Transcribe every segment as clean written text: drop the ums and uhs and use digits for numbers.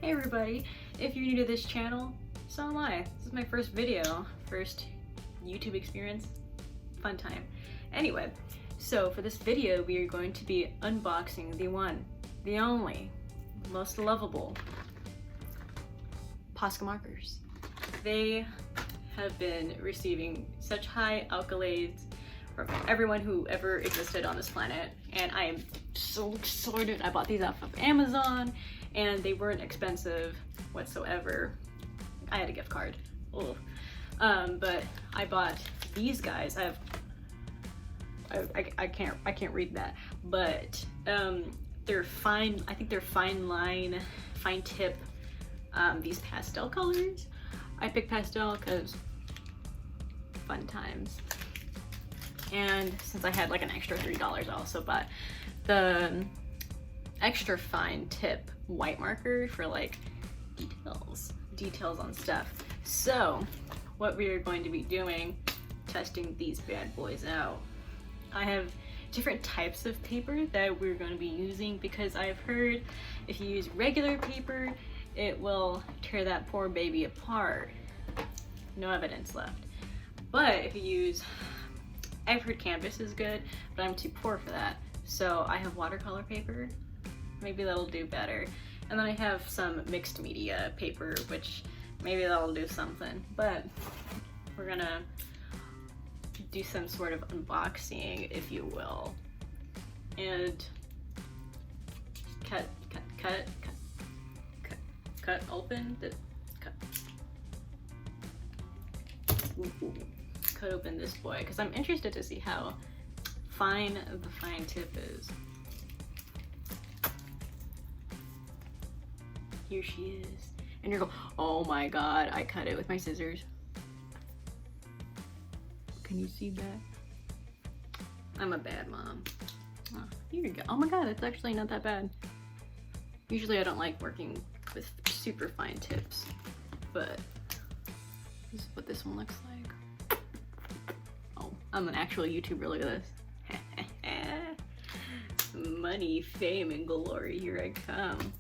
Hey everybody, if you're new to this channel, so am I. This is my first video, first YouTube experience, fun time. Anyway, so for this video we are going to be unboxing the one, the only, most lovable Posca markers. They have been receiving such high accolades from everyone who ever existed on this planet, and I am so excited. I bought these off of Amazon and they weren't expensive whatsoever. I had a gift card. Ugh. But I bought these guys. I can't read that, but they're fine. I think they're fine tip. These pastel colors. I picked pastel because fun times. And since I had like an extra $3, I also bought the extra fine tip white marker for like details on stuff. So what we are going to be doing, testing these bad boys out. I have different types of paper that we're going to be using because I've heard if you use regular paper, it will tear that poor baby apart. No evidence left. But if you use, I've heard canvas is good, but I'm too poor for that. So I have watercolor paper. Maybe that'll do better. And then I have some mixed media paper, which maybe that'll do something. But we're gonna do some sort of unboxing, if you will. And cut open the cut open this boy, because I'm interested to see how fine the fine tip is. Here she is. And you're going, oh my god, I cut it with my scissors. Can you see that? I'm a bad mom. Oh, here you go. Oh my god, it's actually not that bad. Usually I don't like working with super fine tips, but this is what this one looks like. Oh, I'm an actual YouTuber, look at this. Money, fame, and glory, here I come.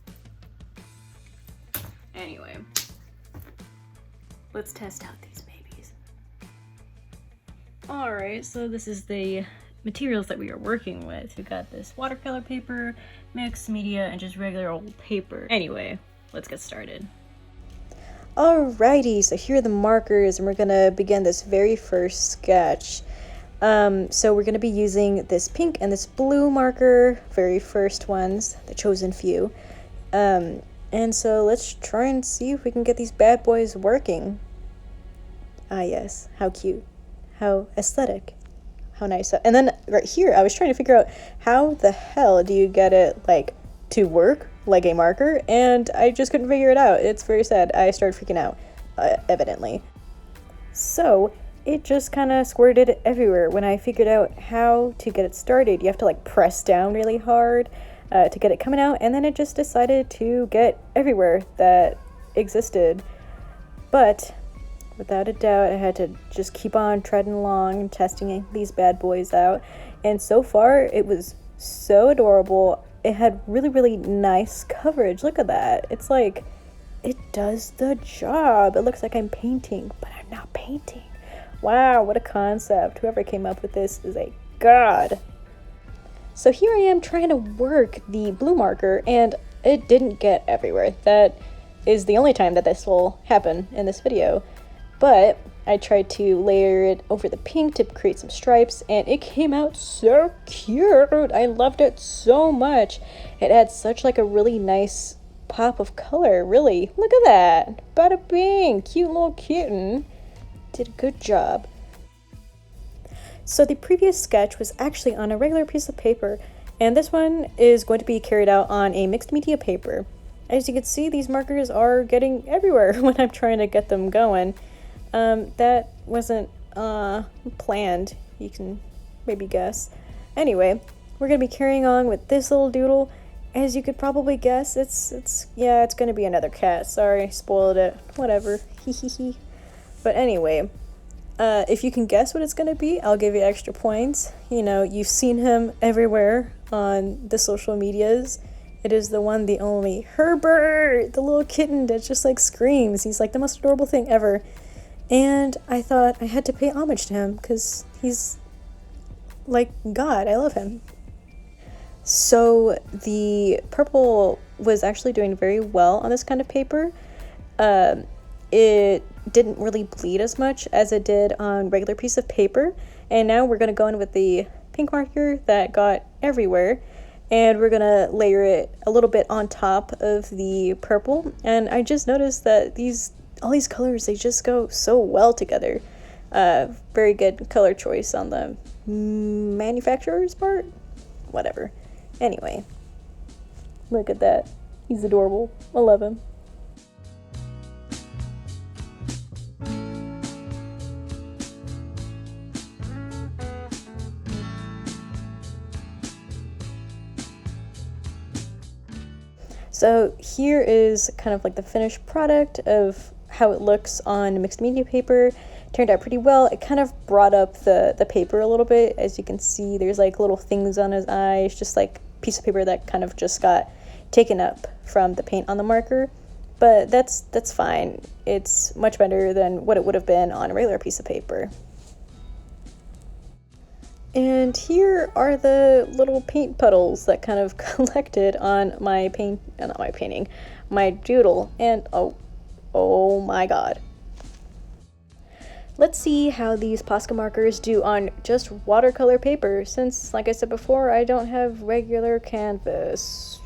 Anyway, let's test out these babies. Alright, so this is the materials that we are working with. We got this watercolor paper, mixed media, and just regular old paper. Anyway, let's get started. Alrighty, so here are the markers, and we're gonna begin this very first sketch. So we're gonna be using this pink and this blue marker, very first ones, the chosen few. And so let's try and see if we can get these bad boys working. Ah yes, how cute, how aesthetic, how nice. And then right here, I was trying to figure out how the hell do you get it like to work like a marker, and I just couldn't figure it out. It's very sad. I started freaking out, evidently. So it just kind of squirted everywhere when I figured out how to get it started. You have to like press down really hard to get it coming out, and then it just decided to get everywhere that existed. But without a doubt, I had to just keep on treading along and testing these bad boys out, and so far it was so adorable. It had really nice coverage. Look at that. It's like it does the job. It looks like I'm painting, but I'm not painting. Wow, what a concept. Whoever came up with this is a god. So here I am trying to work the blue marker, and it didn't get everywhere. That is the only time that this will happen in this video. But I tried to layer it over the pink to create some stripes, and it came out so cute. I loved it so much. It had such like a really nice pop of color, really. Look at that. Bada bing. Cute little kitten. Did a good job. So the previous sketch was actually on a regular piece of paper, and this one is going to be carried out on a mixed media paper. As you can see, these markers are getting everywhere when I'm trying to get them going. That wasn't planned, you can maybe guess. Anyway, we're gonna be carrying on with this little doodle. As you could probably guess, it's gonna be another cat. Sorry, spoiled it. Whatever. Hee. But anyway, if you can guess what it's gonna be, I'll give you extra points. You know, you've seen him everywhere on the social medias. It is the one, the only Herbert, the little kitten that just like screams. He's like the most adorable thing ever. And I thought I had to pay homage to him because he's like God. I love him. So the purple was actually doing very well on this kind of paper. It didn't really bleed as much as it did on regular piece of paper. And now we're going to go in with the pink marker that got everywhere. And we're going to layer it a little bit on top of the purple. And I just noticed that all these colors, they just go so well together. Very good color choice on the manufacturer's part. Whatever. Anyway, look at that. He's adorable. I love him. So here is kind of like the finished product of how it looks on mixed media paper. Turned out pretty well. It kind of brought up the paper a little bit. As you can see, there's like little things on his eyes, just like piece of paper that kind of just got taken up from the paint on the marker. But that's fine. It's much better than what it would have been on a regular piece of paper. And here are the little paint puddles that kind of collected on my my doodle. And oh my god. Let's see how these posca markers do on just watercolor paper, since, like I said before, I don't have regular canvas.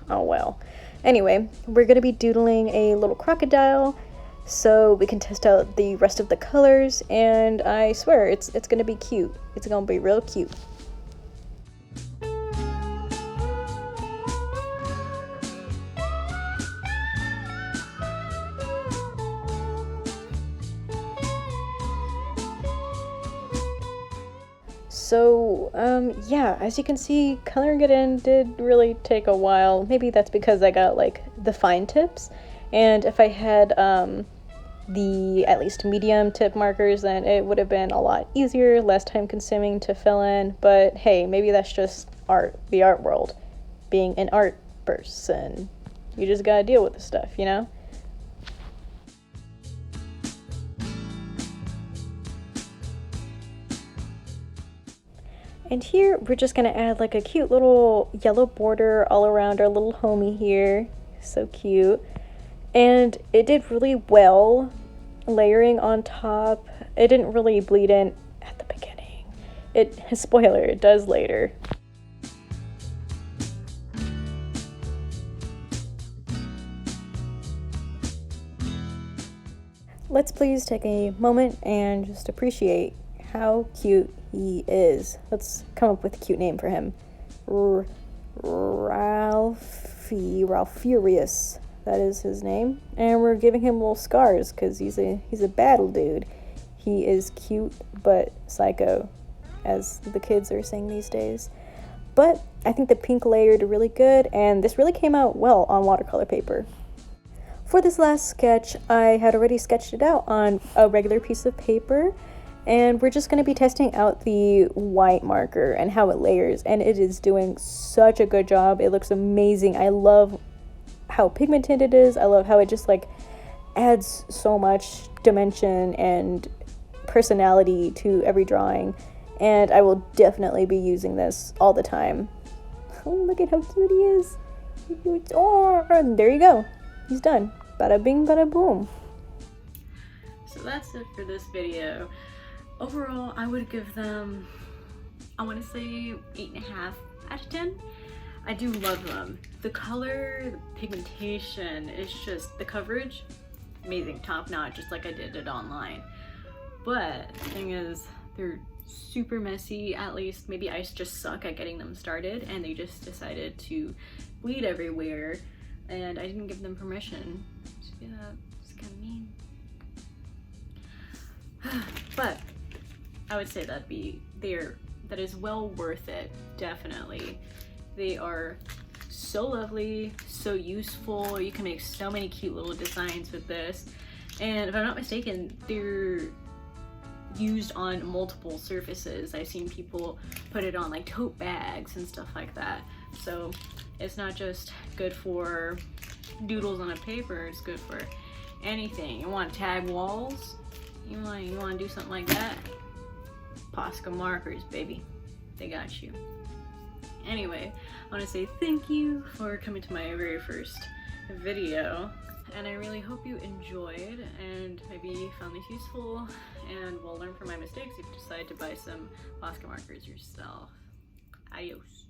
Oh well. Anyway, we're going to be doodling a little crocodile so we can test out the rest of the colors, and I swear it's going to be cute. It's going to be real cute. So, yeah, as you can see, coloring it in did really take a while. Maybe that's because I got, like, the fine tips, and if I had, the at least medium tip markers, then it would have been a lot easier, less time consuming to fill in, but hey, maybe that's just art, the art world. Being an art person, you just gotta deal with the stuff, you know? And here, we're just gonna add like a cute little yellow border all around our little homie here. So cute. And it did really well layering on top. It didn't really bleed in at the beginning. Spoiler, it does later. Let's please take a moment and just appreciate how cute he is. Let's come up with a cute name for him. Ralphurious. That is his name. And we're giving him little scars because he's a battle dude. He is cute but psycho, as the kids are saying these days. But I think the pink layered really good, and this really came out well on watercolor paper. For this last sketch, I had already sketched it out on a regular piece of paper, and we're just going to be testing out the white marker and how it layers, and it is doing such a good job. It looks amazing. I love how pigmented it is. I love how it just like adds so much dimension and personality to every drawing, and I will definitely be using this all the time. Oh, look at how cute he is. Oh, and there you go. He's done. Bada bing, bada boom. So that's it for this video. Overall, I would give them, I want to say 8.5 out of 10. I do love them. The color, the pigmentation, it's just, the coverage, amazing, top notch, just like I did it online. But the thing is, they're super messy. At least maybe I just suck at getting them started, and they just decided to bleed everywhere, and I didn't give them permission. So yeah, it's kind of mean. But I would say that is well worth it, definitely. They are so lovely, so useful. You can make so many cute little designs with this. And if I'm not mistaken, they're used on multiple surfaces. I've seen people put it on like tote bags and stuff like that. So It's not just good for doodles on a paper, it's good for anything. You want to tag walls? You want to do something like that? Posca markers, baby. They got you. Anyway, I want to say thank you for coming to my very first video, and I really hope you enjoyed and maybe found this useful and will learn from my mistakes if you decide to buy some Posca markers yourself. Adios.